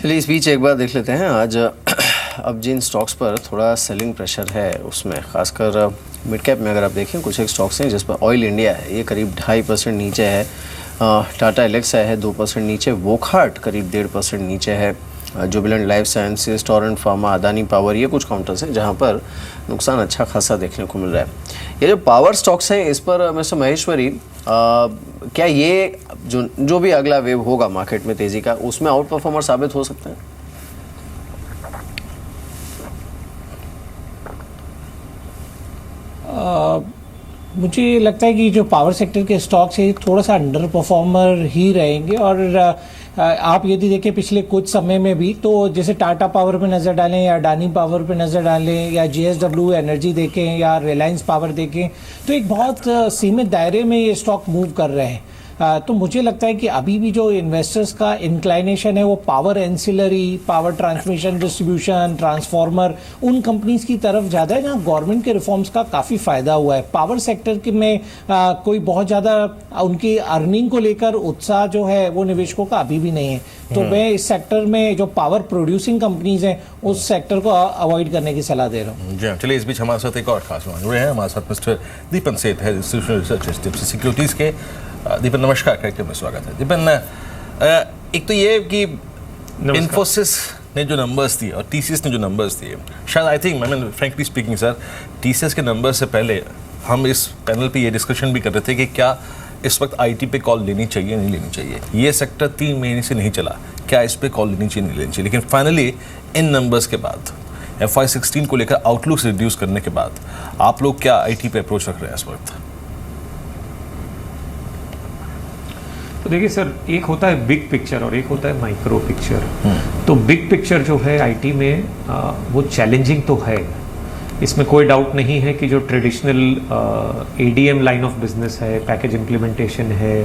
चलिए इस बीच एक बार देख लेते हैं आज अब जिन स्टॉक्स पर थोड़ा सेलिंग प्रेशर है उसमें खासकर मिड कैप में अगर आप देखें कुछ एक स्टॉक्स हैं जिस पर ऑयल इंडिया है, ये करीब 2.5% नीचे है। टाटा एलेक्सा है 2% नीचे, वोकहार्ट करीब 1.5% नीचे है। Jubilant life sciences, Torrent pharma, Adani power, ये कुछ काउंटर्स हैं जहां पर नुकसान अच्छा खासा देखने को मिल रहा है। ये जो पावर स्टॉक्स हैं इस पर मिस्टर महेश्वरी, क्या ये जो भी अगला वेव होगा मार्केट में तेजी का उसमें आउट परफॉर्मर साबित हो सकते हैं? मुझे लगता है कि जो पावर सेक्टर के स्टॉक्स है थोड़ा सा अंडर परफॉर्मर ही रहेंगे। और आप यदि देखें पिछले कुछ समय में भी, तो जैसे टाटा पावर पे नज़र डालें या अडानी पावर पे नज़र डालें या JSW एनर्जी देखें या रिलायंस पावर देखें, तो एक बहुत सीमित दायरे में ये स्टॉक मूव कर रहे हैं। तो मुझे लगता है कि अभी भी जो इन्वेस्टर्स का इंक्लाइनेशन है वो power ancillary, power transmission distribution, transformer, उन कंपनीज की तरफ ज़्यादा है जहाँ गवर्नमेंट के रिफॉर्म्स का काफ़ी फ़ायदा हुआ है। पावर सेक्टर के में कोई बहुत ज़्यादा उनकी अर्निंग को लेकर उत्साह जो है वो निवेशकों का अभी भी नहीं है। तो मैं इस सेक्टर में जो पावर प्रोड्यूसिंग कंपनीज हैं उस सेक्टर को अवॉइड करने की सलाह दे रहा हूँ। जी हाँ, चलिए इस बीच हमारे साथ एक और खास मेहमान जुड़े हैं। हमारे साथ मिस्टर दीपन सेठ है, इंस्टीट्यूशनल रिसर्च एचडीएफसी सिक्योरिटीज़ के। दीपन नमस्कार, कार्यक्रम में स्वागत है। दीपन, एक तो ये कि इन्फोसिस ने जो नंबर्स दिए और TCS ने जो नंबर्स दिए, शायद आई थिंक, मैं फ्रेंकली स्पीकिंग सर, TCS के नंबर से पहले हम इस पैनल पे ये डिस्कशन भी कर रहे थे कि क्या इस वक्त IT पे कॉल लेनी चाहिए नहीं लेनी चाहिए। ये सेक्टर 3 महीने से नहीं चला, क्या इस पे कॉल लेनी चाहिए नहीं लेनी चाहिए। लेकिन फाइनली इन नंबर्स के बाद FY16 को लेकर आउटलुक्स रिड्यूस करने के बाद आप लोग क्या IT पे अप्रोच रख रहे हैं इस वक्त? तो देखिए सर, एक होता है बिग पिक्चर और एक होता है माइक्रो पिक्चर। तो बिग पिक्चर जो है IT में वो चैलेंजिंग तो है, इसमें कोई डाउट नहीं है कि जो traditional ADM line of business है, पैकेज इम्प्लीमेंटेशन है,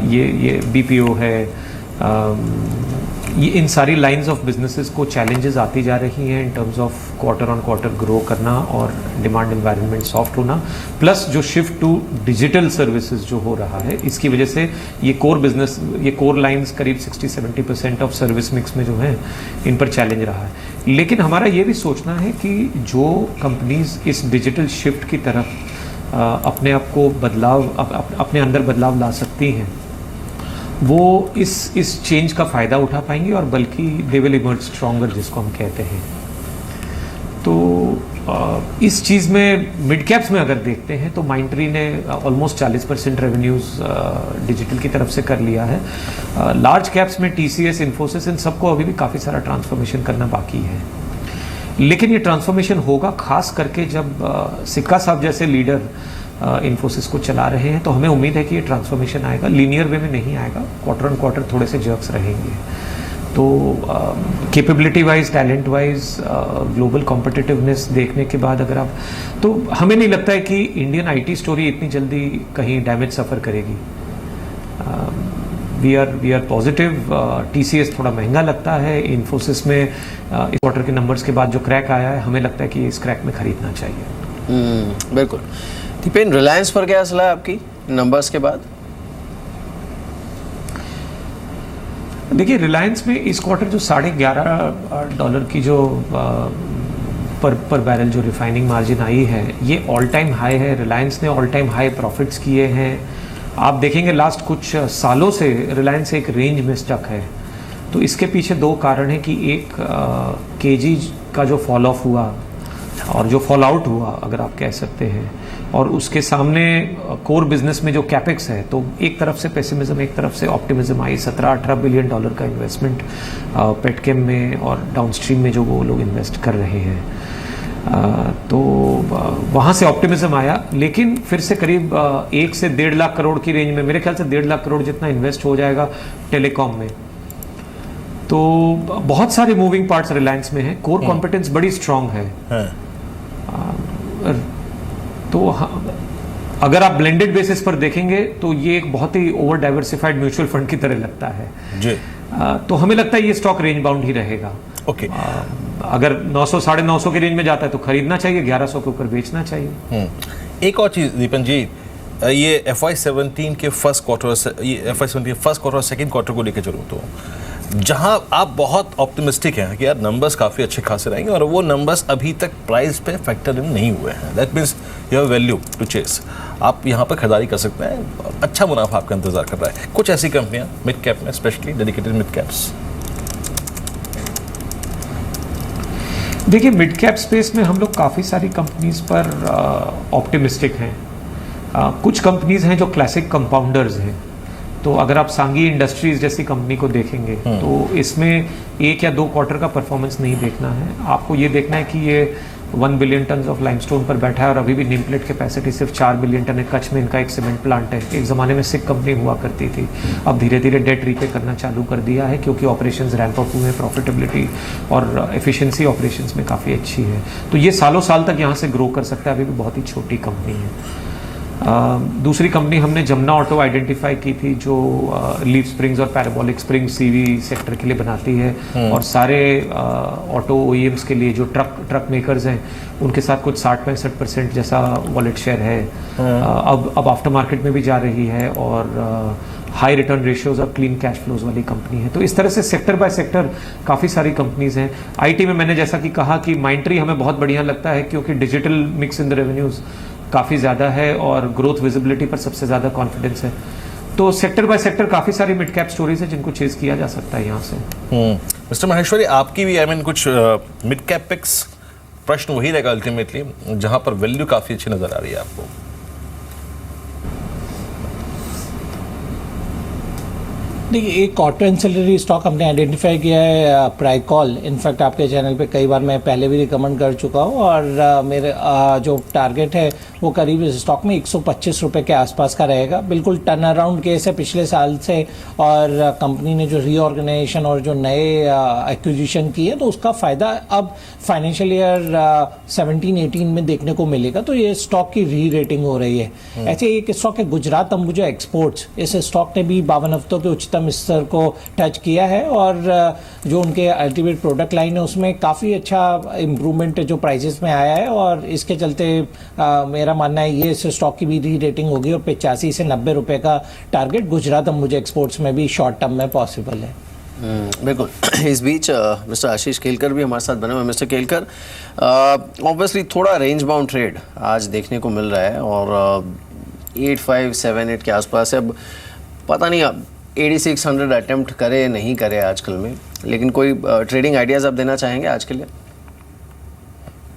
ये BPO है, ये इन सारी लाइंस ऑफ बिजनेसेस को चैलेंजेस आती जा रही हैं in terms of quarter on quarter grow करना और डिमांड एनवायरनमेंट सॉफ्ट होना, प्लस जो शिफ्ट टू डिजिटल सर्विसेज जो हो रहा है, इसकी वजह से ये कोर बिजनेस, ये कोर लाइंस करीब 60-70% ऑफ सर्विस मिक्स में जो है इन पर चैलेंज रहा है। लेकिन हमारा ये भी सोचना है कि जो कंपनीज इस डिजिटल शिफ्ट की तरफ अपने आप को बदलाव, अपने अंदर बदलाव ला सकती हैं, वो इस चेंज का फ़ायदा उठा पाएंगे और बल्कि दे विल इमर्ज स्ट्रॉन्गर, जिसको हम कहते हैं। तो इस चीज़ में मिड कैप्स में अगर देखते हैं तो माइंडट्री ने ऑलमोस्ट 40% रेवेन्यूज़ डिजिटल की तरफ से कर लिया है। लार्ज कैप्स में TCS, इन्फोसिस, इन सबको अभी भी काफ़ी सारा ट्रांसफॉर्मेशन करना बाकी है। लेकिन ये ट्रांसफॉर्मेशन होगा खास करके जब सिक्का साहब जैसे लीडर इन्फोसिस को चला रहे हैं, तो हमें उम्मीद है कि ये ट्रांसफॉर्मेशन आएगा, लीनियर वे में नहीं आएगा, क्वार्टर ऑन क्वार्टर थोड़े से जर्क्स रहेंगे। तो capability wise, talent wise, global competitiveness देखने के बाद अगर आप, तो हमें नहीं लगता है कि इंडियन IT स्टोरी इतनी जल्दी कहीं डैमेज सफ़र करेगी। We are positive. TCS थोड़ा महंगा लगता है, इन्फोसिस में इस क्वार्टर के नंबर्स के बाद जो क्रैक आया है, हमें लगता है कि इस क्रैक में खरीदना चाहिए। बिल्कुल। दीपेन, रिलायंस पर क्या सलाह आपकी नंबर्स के बाद? देखिए, रिलायंस में इस क्वार्टर जो $11.5 की जो पर बैरल जो रिफाइनिंग मार्जिन आई है, ये ऑल टाइम हाई है। रिलायंस ने ऑल टाइम हाई प्रॉफिट्स किए हैं। आप देखेंगे लास्ट कुछ सालों से रिलायंस एक रेंज में स्टक है। तो इसके पीछे दो कारण हैं कि एक KG का जो फॉल ऑफ हुआ और जो फॉल आउट हुआ, अगर आप कह सकते हैं, और उसके सामने कोर बिजनेस में जो कैपेक्स है, तो एक तरफ से पेसिमिज्म, एक तरफ से ऑप्टिमिज्म आई। $17-18 बिलियन का इन्वेस्टमेंट पेटकेम में और डाउनस्ट्रीम में जो वो लोग इन्वेस्ट कर रहे हैं, तो वहाँ से ऑप्टिमिज्म आया। लेकिन फिर से करीब 1 से 1.5 लाख करोड़ की रेंज में, मेरे ख्याल से 1.5 लाख करोड़ जितना इन्वेस्ट हो जाएगा टेलीकॉम में। तो बहुत सारे मूविंग पार्ट्स रिलायंस में हैं। कोर कॉम्पिटेंस बड़ी स्ट्रांग है। तो अगर आप ब्लेंडेड बेसिस पर देखेंगे तो ये एक बहुत ही ओवर डाइवर्सिफाइड म्यूचुअल फंड की तरह लगता है जी। तो हमें लगता है ये स्टॉक रेंज बाउंड ही रहेगा। ओके। अगर 900 950 के रेंज में जाता है तो खरीदना चाहिए, 1100 के ऊपर बेचना चाहिए। एक और चीज़ दीपन जी, ये FY17 के फर्स्ट क्वार्टर और सेकेंड क्वार्टर को लेकर चलूँ तो जहां आप बहुत ऑप्टिमिस्टिक हैं कि यार नंबर्स काफ़ी अच्छे खासे रहेंगे और वो नंबर्स अभी तक प्राइस पे फैक्टर इन नहीं हुए हैं, that means you have value to chase, आप यहाँ पर खरीदारी कर सकते हैं, अच्छा मुनाफा आपका इंतजार कर रहा है। कुछ ऐसी कंपनियां मिड कैप में, स्पेशली डेडिकेटेड मिड कैप्स। देखिए मिड कैप स्पेस में हम लोग काफ़ी सारी कंपनीज पर ऑप्टिमिस्टिक हैं। कुछ कंपनीज हैं जो क्लासिक कंपाउंडर्स हैं, तो अगर आप सांगी इंडस्ट्रीज जैसी कंपनी को देखेंगे तो इसमें 1 या 2 क्वार्टर का परफॉर्मेंस नहीं देखना है, आपको ये देखना है कि ये 1 बिलियन टन ऑफ लाइमस्टोन पर बैठा है और अभी भी नेम प्लेट कैपेसिटी सिर्फ 4 बिलियन टन है। कच्छ में इनका एक सीमेंट प्लांट है, एक ज़माने में सिक कंपनी हुआ करती थी, अब धीरे धीरे डेट रीपे करना चालू कर दिया है क्योंकि ऑपरेशंस रैंप अप हुए हैं, प्रॉफिटेबिलिटी और एफिशिएंसी ऑपरेशंस में काफ़ी अच्छी है, तो ये सालों साल तक यहाँ से ग्रो कर सकता है, अभी भी बहुत ही छोटी कंपनी है। दूसरी कंपनी हमने जमुना ऑटो आइडेंटिफाई की थी जो लीफ स्प्रिंग्स और पैराबोलिक स्प्रिंग सीवी सेक्टर के लिए बनाती है और सारे ऑटो ओईएम्स के लिए जो ट्रक मेकर्स हैं उनके साथ कुछ 60-65% जैसा वॉलेट शेयर है। अब आफ्टर मार्केट में भी जा रही है और हाई रिटर्न रेशियोज और क्लीन कैश फ्लोज वाली कंपनी है। तो इस तरह से सेक्टर बाय सेक्टर काफ़ी सारी कंपनीज हैं। आईटी में मैंने जैसा कि कहा कि माइंडट्री हमें बहुत बढ़िया लगता है क्योंकि digital mix in the revenues काफ़ी ज़्यादा है और ग्रोथ विजिबिलिटी पर सबसे ज़्यादा कॉन्फिडेंस है। तो सेक्टर बाय सेक्टर काफ़ी सारी मिड कैप स्टोरीज है जिनको चेज किया जा सकता है यहाँ से। मिस्टर माहेश्वरी, आपकी भी कुछ मिड कैप पिक्स, प्रश्न वही रहेगा अल्टीमेटली जहाँ पर वैल्यू काफ़ी अच्छी नज़र आ रही है आपको। देखिए एक ऑटो एंसिलरी स्टॉक हमने आइडेंटिफाई किया है, प्राइकॉल। इनफैक्ट आपके चैनल पे कई बार मैं पहले भी रिकमेंड कर चुका हूँ और मेरे जो टारगेट है वो करीब इस स्टॉक में 125 रुपये के आसपास का रहेगा। बिल्कुल टर्न अराउंड केस है पिछले साल से और कंपनी ने जो रीऑर्गेनाइजेशन और जो नए एक्विजिशन की है तो उसका फ़ायदा अब फाइनेंशियल ईयर 17-18 में देखने को मिलेगा, तो ये स्टॉक की री रेटिंग हो रही है। ऐसे एक स्टॉक है गुजरात अंबुजा एक्सपोर्ट्स, इस स्टॉक ने भी 52 हफ्तों के उच्चतम स्तर को टच किया है और जो उनके अल्टीमेट प्रोडक्ट लाइन है उसमें काफ़ी अच्छा इम्प्रूवमेंट जो प्राइसेस में आया है और इसके चलते मेरा मानना है ये इस स्टॉक की भी री रेटिंग होगी और 85 से 90 रुपए का टारगेट गुजरात अंबुजा एक्सपोर्ट्स में भी शॉर्ट टर्म में पॉसिबल है। बिल्कुल। इस बीच मिस्टर आशीष केलकर भी हमारे साथ बने हुए। मिस्टर केलकर, ऑब्वियसली थोड़ा रेंज बाउंड ट्रेड आज देखने को मिल रहा है और 8578 के आसपास है। अब पता नहीं अब 8600 अटेम्प्ट करे नहीं करे आजकल में, लेकिन कोई ट्रेडिंग आइडियाज़ आप देना चाहेंगे आज के लिए?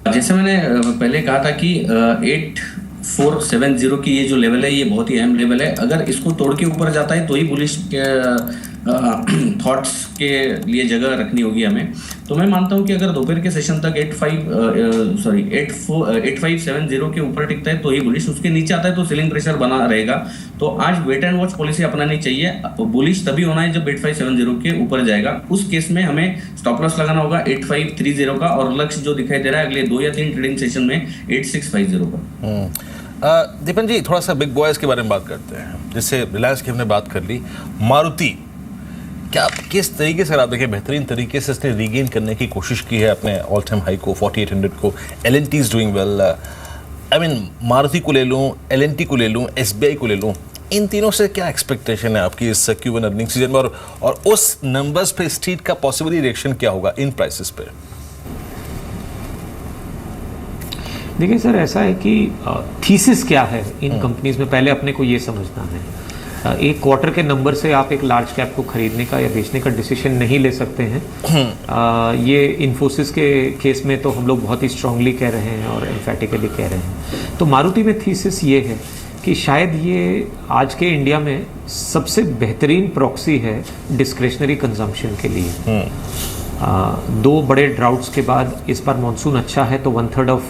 जैसे मैंने पहले कहा था कि 8470 की ये जो लेवल है ये बहुत ही अहम लेवल है। अगर इसको तोड़ के ऊपर जाता है तो ही बुलिश थॉट्स के लिए जगह रखनी होगी हमें। तो मैं मानता हूं कि अगर दोपहर के सेशन तक 8570 के ऊपर टिकता है तो ही बुलिश, उसके नीचे आता है तो सेलिंग प्रेशर बना रहेगा। तो आज वेट एंड वॉच पॉलिसी अपनानी चाहिए। बुलिश तभी होना है जब 8570 के ऊपर जाएगा, उस केस में हमें स्टॉप लॉस लगाना होगा 8530 का और लक्ष्य जो दिखाई दे रहा है अगले 2 या 3 ट्रेडिंग सेशन में 8650 का। दीपन जी, थोड़ा सा बिग बॉयज के बारे में बात करते हैं। जैसे रिलायंस की हमने बात कर ली, मारुति क्या किस तरीके से आप देखें बेहतरीन तरीके से इसने रीगेन करने की कोशिश की है अपने ऑल टाइम हाई को 4800 को। L&T is doing well. I mean Maruti को ले लूँ, L&T को ले लूँ, SBI को ले लूँ, इन तीनों से क्या एक्सपेक्टेशन है आपकी इस Q1 अर्निंग सीजन में और उस नंबर्स पे स्ट्रीट का पॉसिबली रिएक्शन क्या होगा इन प्राइसेस पे? देखिए सर, ऐसा है कि थीसिस क्या है इन कंपनीज में, पहले अपने को ये समझना है। एक क्वार्टर के नंबर से आप एक लार्ज कैप को खरीदने का या बेचने का डिसीजन नहीं ले सकते हैं। ये इन्फोसिस के केस में तो हम लोग बहुत ही स्ट्रांगली कह रहे हैं और एम्फेटिकली कह रहे हैं। तो मारुति में थीसिस ये है कि शायद ये आज के इंडिया में सबसे बेहतरीन प्रॉक्सी है डिस्क्रेशनरी कंजम्पशन के लिए। 2 बड़े ड्राउट्स के बाद इस बार मानसून अच्छा है तो 1/3 ऑफ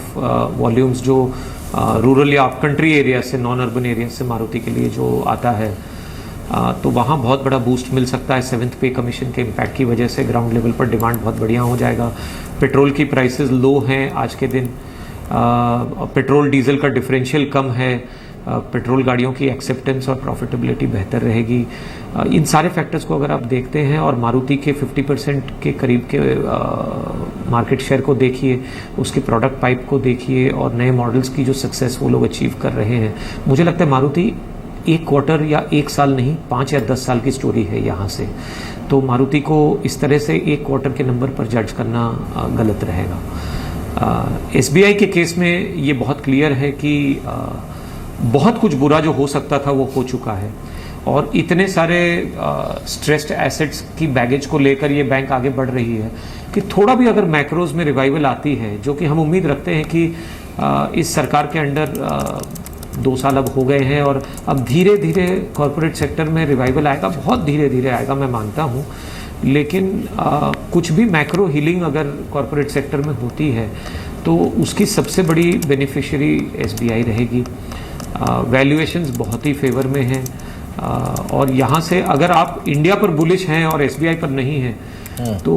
वॉल्यूम्स जो रूरल या अप कंट्री एरिया से, नॉन अर्बन एरिया से मारुति के लिए जो आता है तो वहाँ बहुत बड़ा बूस्ट मिल सकता है। 7th पे कमीशन के इम्पैक्ट की वजह से ग्राउंड लेवल पर डिमांड बहुत बढ़िया हो जाएगा। पेट्रोल की प्राइसेस लो हैं आज के दिन, पेट्रोल डीजल का डिफरेंशियल कम है, पेट्रोल गाड़ियों की एक्सेप्टेंस और प्रॉफिटेबिलिटी बेहतर रहेगी। इन सारे फैक्टर्स को अगर आप देखते हैं और मारुति के 50% के करीब के मार्केट शेयर को देखिए, उसके प्रोडक्ट पाइप को देखिए और नए मॉडल्स की जो सक्सेस वो लोग अचीव कर रहे हैं, मुझे लगता है मारुति एक क्वार्टर या एक साल नहीं, 5 या 10 साल की स्टोरी है यहाँ से। तो मारुति को इस तरह से एक क्वार्टर के नंबर पर जज करना गलत रहेगा। SBI के केस में ये बहुत क्लियर है कि बहुत कुछ बुरा जो हो सकता था वो हो चुका है, और इतने सारे स्ट्रेस्ड एसेट्स की बैगेज को लेकर ये बैंक आगे बढ़ रही है कि थोड़ा भी अगर मैक्रोज में रिवाइवल आती है, जो कि हम उम्मीद रखते हैं कि इस सरकार के अंडर 2 साल अब हो गए हैं और अब धीरे धीरे कॉरपोरेट सेक्टर में रिवाइवल आएगा, बहुत धीरे धीरे आएगा मैं मानता हूँ, लेकिन कुछ भी मैक्रो हीलिंग अगर कॉरपोरेट सेक्टर में होती है तो उसकी सबसे बड़ी बेनिफिशियरी SBI रहेगी। वैल्यूएशंस बहुत ही फेवर में हैं, और यहाँ से अगर आप इंडिया पर बुलिश हैं और SBI पर नहीं हैं तो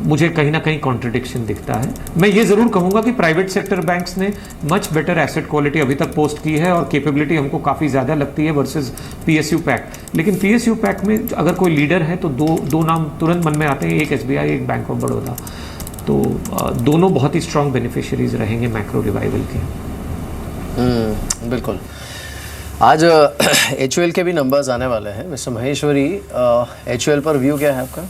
मुझे कहीं ना कहीं कॉन्ट्रडिक्शन दिखता है। मैं ये ज़रूर कहूँगा कि प्राइवेट सेक्टर बैंक्स ने मच बेटर एसेट क्वालिटी अभी तक पोस्ट की है और कैपेबिलिटी हमको काफ़ी ज़्यादा लगती है वर्सेस PSU पैक। लेकिन PSU पैक में अगर कोई लीडर है तो दो नाम तुरंत मन में आते हैं, एक SBI, एक बैंक ऑफ बड़ौदा। तो दोनों बहुत ही स्ट्रॉन्ग बेनिफिशरीज रहेंगे मैक्रो रिवाइवल के। बिल्कुल। आज HUL के भी नंबर्स आने वाले हैं। मिस्टर महेश्वरी, HUL पर व्यू क्या है आपका?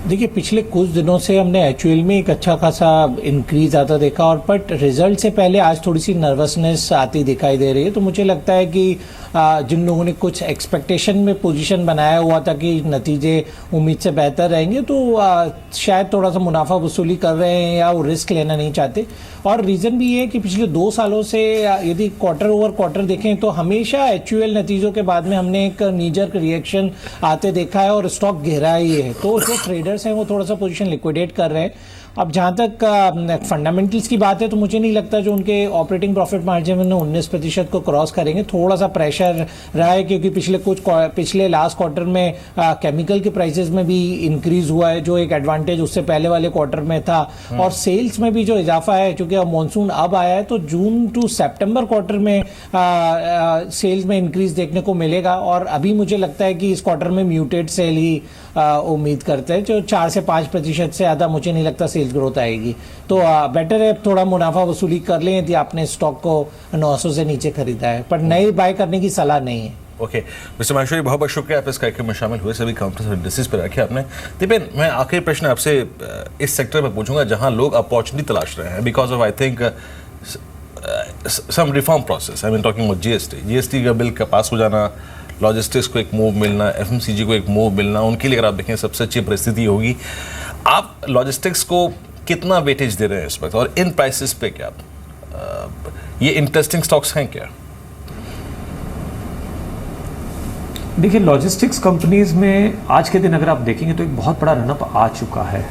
देखिए, पिछले कुछ दिनों से हमने HUL में एक अच्छा खासा इंक्रीज आता देखा, और बट रिजल्ट से पहले आज थोड़ी सी नर्वसनेस आती दिखाई दे रही है। तो मुझे लगता है कि जिन लोगों ने कुछ एक्सपेक्टेशन में पोजीशन बनाया हुआ था कि नतीजे उम्मीद से बेहतर रहेंगे, तो शायद थोड़ा सा मुनाफा वसूली कर रहे हैं या वो रिस्क लेना नहीं चाहते। और रीज़न भी ये है कि पिछले 2 सालों से यदि क्वार्टर ओवर क्वार्टर देखें तो हमेशा HUL नतीजों के बाद में हमने एक नीजर रिएक्शन आते देखा है और स्टॉक गहरा ही है। तो जो ट्रेडर्स हैं वो थोड़ा सा पोजीशन लिक्विडेट कर रहे हैं। अब जहाँ तक फंडामेंटल्स की बात है तो मुझे नहीं लगता जो उनके ऑपरेटिंग प्रॉफिट मार्जिन में 19% को क्रॉस करेंगे। थोड़ा सा प्रेशर रहा है क्योंकि पिछले लास्ट क्वार्टर में केमिकल के प्राइसेस में भी इंक्रीज हुआ है, जो एक एडवांटेज उससे पहले वाले क्वार्टर में था। और सेल्स में भी जो इजाफा है, चूंकि अब मानसून अब आया है तो जून टू सितंबर क्वार्टर में सेल्स में इंक्रीज देखने को मिलेगा। और अभी मुझे लगता है कि इस क्वार्टर में म्यूटेड सेल ही उम्मीद करते हैं, जो 4 से 5% से ज़्यादा मुझे नहीं लगता सेल्स ग्रोथ आएगी। तो बेटर है थोड़ा मुनाफा वसूली कर लें यदि आपने स्टॉक को 900 से नीचे खरीदा है, पर नए बाय करने की सलाह नहीं है। ओके मिस्टर महेश्वरी, बहुत बहुत शुक्रिया आप इस कार्यक्रम में शामिल हुए, सभी काउंटर्स और इंडस्ट्रीज पर रखे आपने। दीपेन, मैं आखिरी प्रश्न आपसे इस सेक्टर में पूछूंगा जहां लोग अपॉर्चुनिटी तलाश रहे हैं because of I think some reform process. I mean talking about GST का बिल का पास हो जाना, लॉजिस्टिक्स को एक मूव मिलना, FMCG को एक मूव मिलना, उनके लिए अगर आप देखें सबसे अच्छी परिस्थिति होगी। आप लॉजिस्टिक्स को कितना वेटेज दे रहे हैं इस वक्त, और इन प्राइसेस पे क्या ये इंटरेस्टिंग स्टॉक्स हैं क्या? देखिए, लॉजिस्टिक्स कंपनीज में आज के दिन अगर आप देखेंगे तो एक बहुत बड़ा रनअप आ चुका है।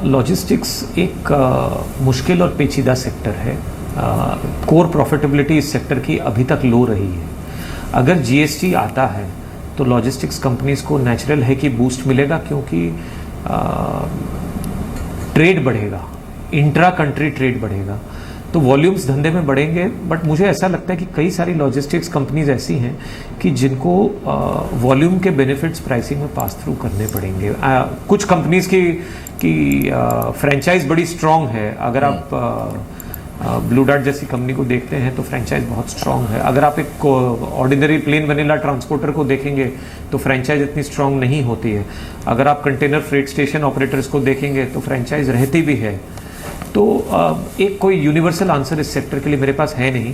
लॉजिस्टिक्स एक मुश्किल और पेचीदा सेक्टर है। कोर प्रॉफिटेबिलिटी इस सेक्टर की अभी तक लो रही है। अगर GST आता है तो लॉजिस्टिक्स कंपनीज को नेचुरल है कि बूस्ट मिलेगा, क्योंकि ट्रेड बढ़ेगा, इंट्रा कंट्री ट्रेड बढ़ेगा, तो वॉल्यूम्स धंधे में बढ़ेंगे। बट मुझे ऐसा लगता है कि कई सारी लॉजिस्टिक्स कंपनीज ऐसी हैं कि जिनको वॉल्यूम के बेनिफिट्स प्राइसिंग में पास थ्रू करने पड़ेंगे। कुछ कंपनीज की फ्रेंचाइज बड़ी स्ट्रॉन्ग है। अगर आप ब्लू डार्ट जैसी कंपनी को देखते हैं तो फ्रेंचाइज बहुत स्ट्रॉन्ग है। अगर आप एक ऑर्डिनरी प्लेन वनीला ट्रांसपोर्टर को देखेंगे तो फ्रेंचाइज इतनी स्ट्रॉन्ग नहीं होती है। अगर आप कंटेनर फ्रेट स्टेशन ऑपरेटर्स को देखेंगे तो फ्रेंचाइज रहती भी है। तो एक कोई यूनिवर्सल आंसर इस सेक्टर के लिए मेरे पास है नहीं।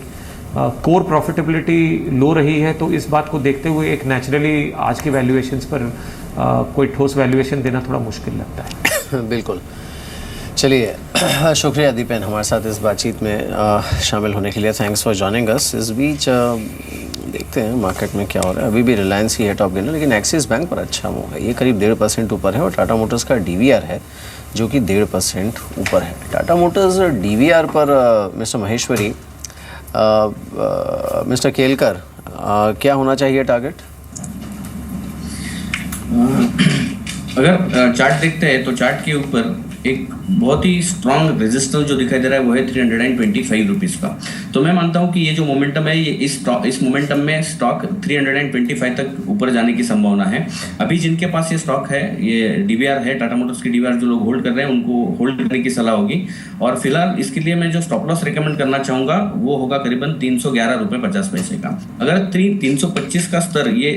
कोर प्रॉफिटेबिलिटी लो रही है, तो इस बात को देखते हुए एक नेचुरली आज के वैल्यूएशंस पर कोई ठोस वैल्यूएशन देना थोड़ा मुश्किल लगता है। बिल्कुल। चलिए, शुक्रिया दीपेन हमारे साथ इस बातचीत में शामिल होने के लिए। Thanks for joining us. इस बीच देखते हैं मार्केट में क्या हो रहा है। अभी भी रिलायंस ही है टॉप गेनर, लेकिन एक्सिस बैंक पर अच्छा मूव है, ये करीब 1.5% ऊपर है। और टाटा मोटर्स का DVR है जो कि 1.5% ऊपर है। टाटा मोटर्स DVR पर मिस्टर महेश्वरी, मिस्टर केलकर, क्या होना चाहिए टारगेट? अगर चार्ट देखते हैं तो चार्ट के ऊपर एक बहुत ही स्ट्रॉन्ग रेजिस्टेंस जो दिखाई दे रहा है वो है 325 रुपीज़ का। तो मैं मानता हूँ कि ये जो मोमेंटम है ये इस मोमेंटम में स्टॉक 325 तक ऊपर जाने की संभावना है। अभी जिनके पास ये स्टॉक है, ये डीवीआर है, टाटा मोटर्स की डीवीआर जो लोग होल्ड कर रहे हैं उनको होल्ड करने की सलाह होगी। और फिलहाल इसके लिए मैं जो स्टॉप लॉस रिकमेंड करना चाहूँगा वो होगा करीबन 311 रुपये 50 पैसे का। अगर 325 का स्तर ये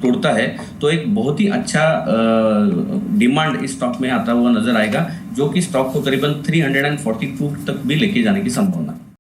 तोड़ता है तो एक बहुत ही अच्छा डिमांड इस स्टॉक में आता हुआ नजर आएगा, जो कि स्टॉक को करीबन 342 तक भी लेके जाने की संभावना है।